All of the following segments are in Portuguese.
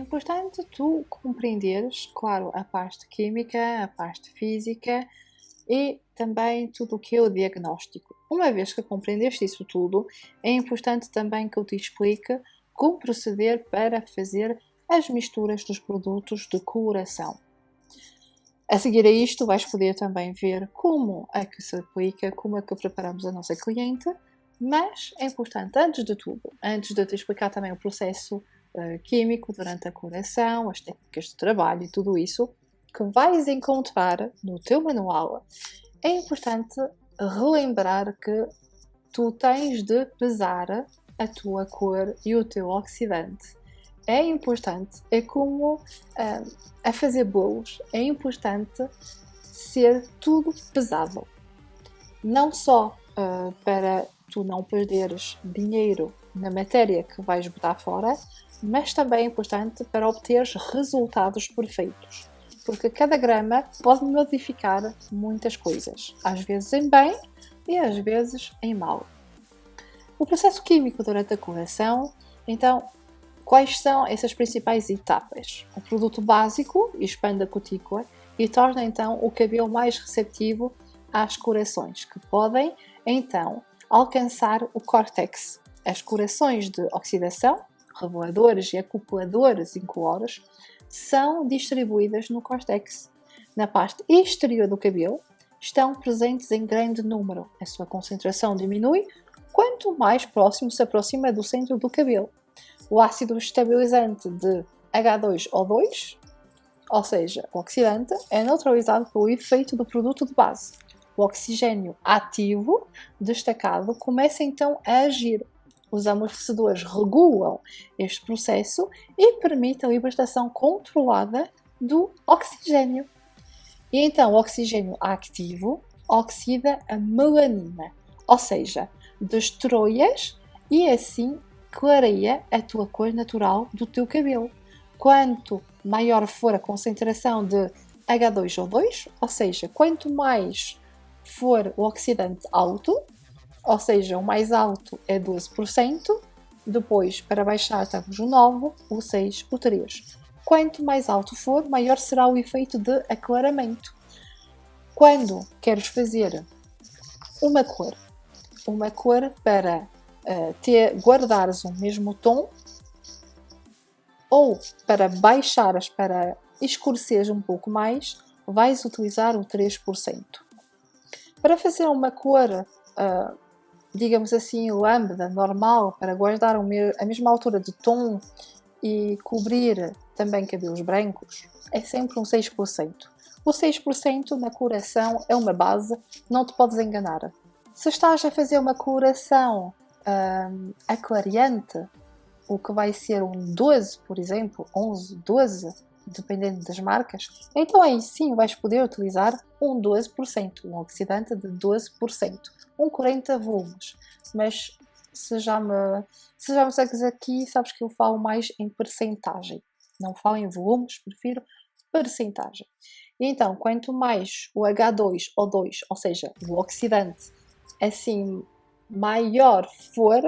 importante tu compreenderes, claro, a parte química, a parte física e também tudo o que é o diagnóstico. Uma vez que compreendeste isso tudo, é importante também que eu te explique como proceder para fazer as misturas dos produtos de coloração. A seguir a isto, vais poder também ver como é que se aplica, como é que preparamos a nossa cliente, mas é importante, antes de tudo, antes de te explicar também o processo químico durante a coloração, as técnicas de trabalho e tudo isso, que vais encontrar no teu manual, é importante relembrar que tu tens de pesar a tua cor e o teu oxidante. É importante, é como a fazer bolos, é importante ser tudo pesado. Não só para tu não perderes dinheiro na matéria que vais botar fora, mas também é importante para obteres resultados perfeitos. Porque cada grama pode modificar muitas coisas, às vezes em bem e às vezes em mal. O processo químico durante a coloração, então, quais são essas principais etapas? O produto básico expande a cutícula e torna então o cabelo mais receptivo às colorações, que podem então alcançar o córtex. As colorações de oxidação, reveladores e acopladores incoloros, são distribuídas no córtex. Na parte exterior do cabelo estão presentes em grande número. A sua concentração diminui quanto mais próximo se aproxima do centro do cabelo. O ácido estabilizante de H2O2, ou seja, o oxidante, é neutralizado pelo efeito do produto de base. O oxigênio ativo destacado começa então a agir. Os amortecedores regulam este processo e permitem a libertação controlada do oxigênio. E então o oxigênio ativo oxida a melanina, ou seja, destrói-as e assim clareia a tua cor natural do teu cabelo. Quanto maior for a concentração de H2O2, ou seja, quanto mais for o oxidante alto, ou seja, o mais alto é 12%, depois para baixar temos o 9, o 6, o 3. Quanto mais alto for, maior será o efeito de aclaramento. Quando queres fazer uma cor para guardares o mesmo tom, ou para baixares, para escureceres um pouco mais, vais utilizar o 3%. Para fazer uma cor, digamos assim, lambda, normal, para guardar a mesma altura de tom e cobrir também cabelos brancos, é sempre um 6%. O 6% na coloração é uma base, não te podes enganar. Se estás a fazer uma coloração aclareante, o que vai ser um 12, por exemplo, 11, 12, dependendo das marcas, então aí sim vais poder utilizar um 12%, um oxidante de 12%, um 40 volumes. Mas se já me segues aqui, sabes que eu falo mais em percentagem. Não falo em volumes, prefiro percentagem. E então, quanto mais o H2O2, ou seja, o oxidante, assim maior for,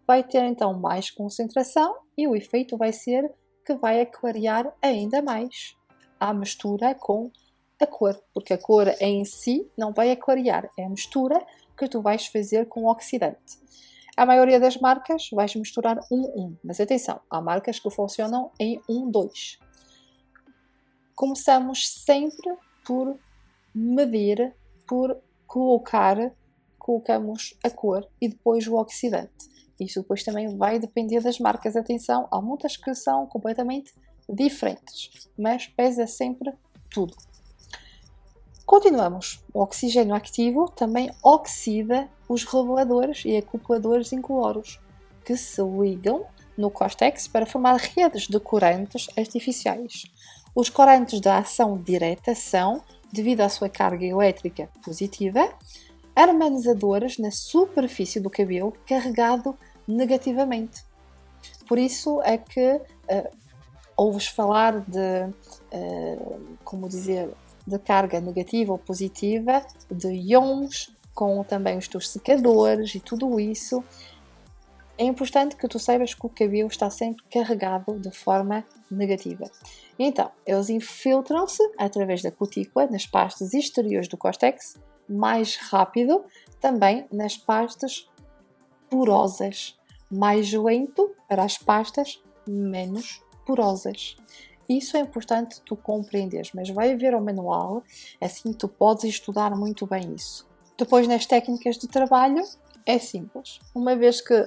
vai ter então mais concentração e o efeito vai ser que vai clarear ainda mais a mistura com a cor, porque a cor em si não vai clarear, é a mistura que tu vais fazer com o oxidante. A maioria das marcas vais misturar 1-1, mas atenção, há marcas que funcionam em 1-2. Começamos sempre por medir, por colocamos a cor e depois o oxidante. Isso depois também vai depender das marcas. Atenção, há muitas que são completamente diferentes, mas pesa sempre tudo. Continuamos. O oxigênio ativo também oxida os reveladores e acopladores incoloros, que se ligam no córtex para formar redes de corantes artificiais. Os corantes da ação direta são, devido à sua carga elétrica positiva, harmonizadores na superfície do cabelo carregado negativamente. Por isso é que ouves falar de, de carga negativa ou positiva, de íons, com também os teus secadores e tudo isso. É importante que tu saibas que o cabelo está sempre carregado de forma negativa. Então, eles infiltram-se através da cutícula nas partes exteriores do córtex mais rápido, também nas partes porosas, mais lento para as pastas menos porosas. Isso é importante tu compreenderes, mas vai ver o manual, assim tu podes estudar muito bem isso. Depois, nas técnicas de trabalho, é simples. Uma vez que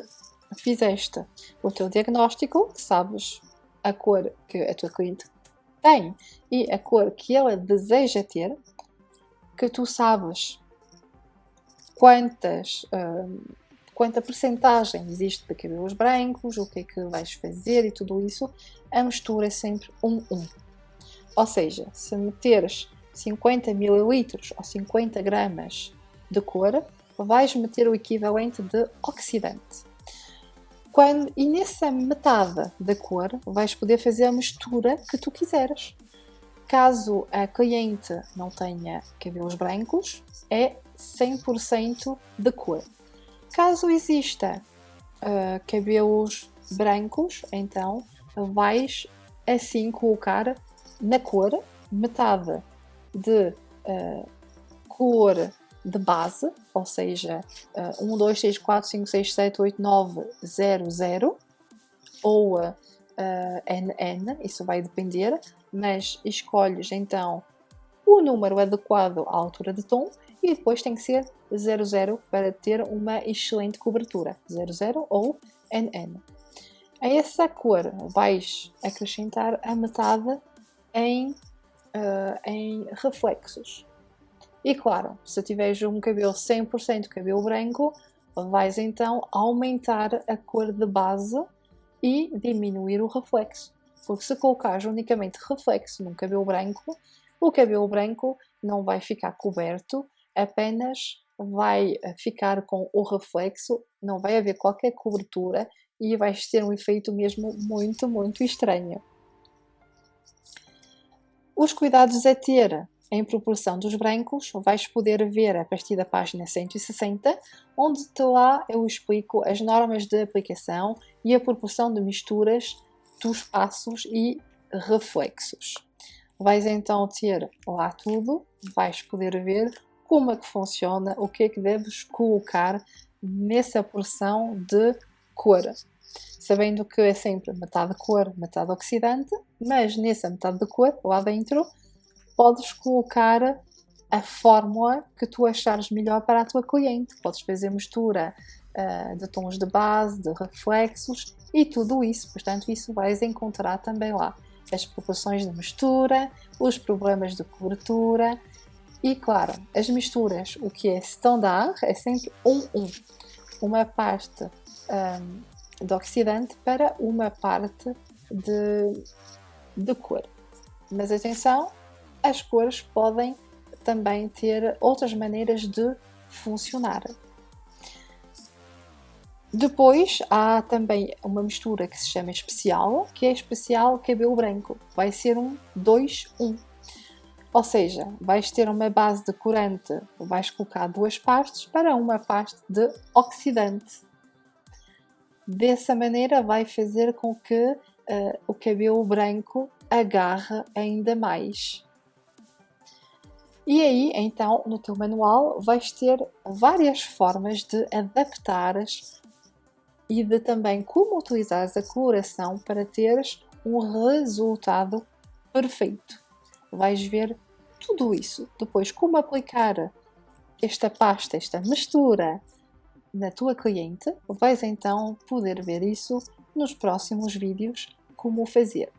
fizeste o teu diagnóstico, sabes a cor que a tua cliente tem e a cor que ela deseja ter, que tu sabes quanta percentagem existe de cabelos brancos, o que é que vais fazer e tudo isso, a mistura é sempre 1:1. Ou seja, se meteres 50 ml ou 50 gramas de cor, vais meter o equivalente de oxidante. E nessa metade da cor, vais poder fazer a mistura que tu quiseres. Caso a cliente não tenha cabelos brancos, é 100% de cor. Caso exista cabelos brancos, então vais assim colocar na cor metade de cor de base, ou seja, 1, 2, 3, 4, 5, 6, 7, 8, 9, 0, 0 ou NN, isso vai depender, mas escolhes então o número adequado à altura de tom e depois tem que ser 00 para ter uma excelente cobertura, 00 ou NN. A essa cor vais acrescentar a metade em reflexos. E claro, se tiveres um cabelo 100% cabelo branco, vais então aumentar a cor de base e diminuir o reflexo. Porque se colocares unicamente reflexo num cabelo branco, o cabelo branco não vai ficar coberto, apenas vai ficar com o reflexo, não vai haver qualquer cobertura e vais ter um efeito mesmo muito, muito estranho. Os cuidados a ter em proporção dos brancos, vais poder ver a partir da página 160, onde lá eu explico as normas de aplicação e a proporção de misturas dos passos e reflexos. Vais então ter lá tudo, vais poder ver como é que funciona, o que é que deves colocar nessa porção de cor. Sabendo que é sempre metade cor, metade oxidante, mas nessa metade de cor, lá dentro, podes colocar a fórmula que tu achares melhor para a tua cliente. Podes fazer mistura de tons de base, de reflexos e tudo isso. Portanto, isso vais encontrar também lá. As proporções de mistura, os problemas de cobertura e, claro, as misturas. O que é standard é sempre 1:1. Uma parte de oxidante para uma parte de cor. Mas atenção, as cores podem também ter outras maneiras de funcionar. Depois há também uma mistura que se chama especial, que é especial cabelo branco. Vai ser um 2:1. Ou seja, vais ter uma base de corante, vais colocar duas partes para uma parte de oxidante. Dessa maneira vai fazer com que o cabelo branco agarre ainda mais. E aí, então, no teu manual vais ter várias formas de adaptares e de também como utilizares a coloração para teres um resultado perfeito. Vais ver tudo isso. Depois, como aplicar esta pasta, esta mistura na tua cliente, vais então poder ver isso nos próximos vídeos, como fazer.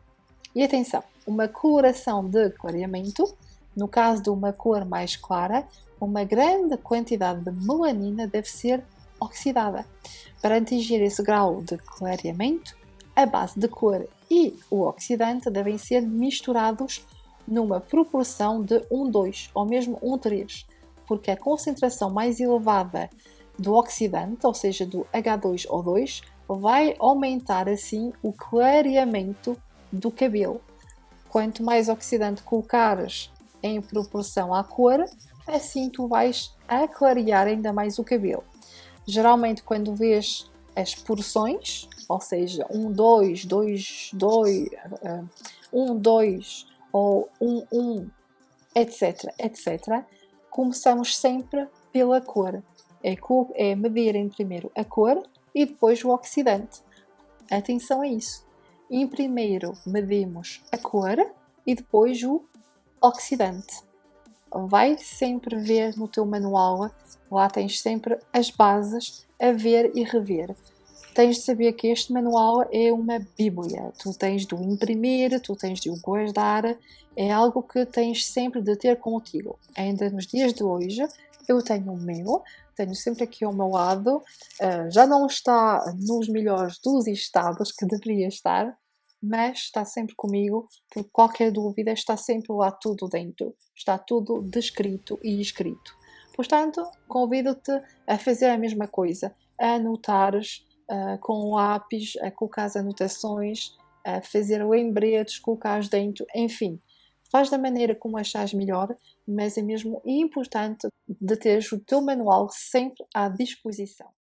E atenção, uma coloração de clareamento, no caso de uma cor mais clara, uma grande quantidade de melanina deve ser oxidada. Para atingir esse grau de clareamento, a base de cor e o oxidante devem ser misturados numa proporção de 1:2 ou mesmo 1:3, porque a concentração mais elevada do oxidante, ou seja, do H2O2, vai aumentar assim o clareamento do cabelo. Quanto mais oxidante colocares em proporção à cor, assim tu vais aclarear ainda mais o cabelo. Geralmente, quando vês as porções, ou seja, 1, 2, 2, 2, 1, 2 ou 1, 1, etc, etc, começamos sempre pela cor. É medirem primeiro a cor e depois o oxidante. Atenção a isso. E primeiro medimos a cor e depois o oxidante. Vai sempre ver no teu manual, lá tens sempre as bases a ver e rever. Tens de saber que este manual é uma bíblia. Tu tens de o imprimir, tu tens de o guardar. É algo que tens sempre de ter contigo. Ainda nos dias de hoje, eu tenho o meu, tenho sempre aqui ao meu lado. Já não está nos melhores dos estados que deveria estar, mas está sempre comigo, por qualquer dúvida está sempre lá tudo dentro. Está tudo descrito e escrito. Portanto, convido-te a fazer a mesma coisa, a anotares com o lápis, a colocar as anotações, a fazer lembretes, colocar dentro, enfim. Faz da maneira como achares melhor, mas é mesmo importante de teres o teu manual sempre à disposição.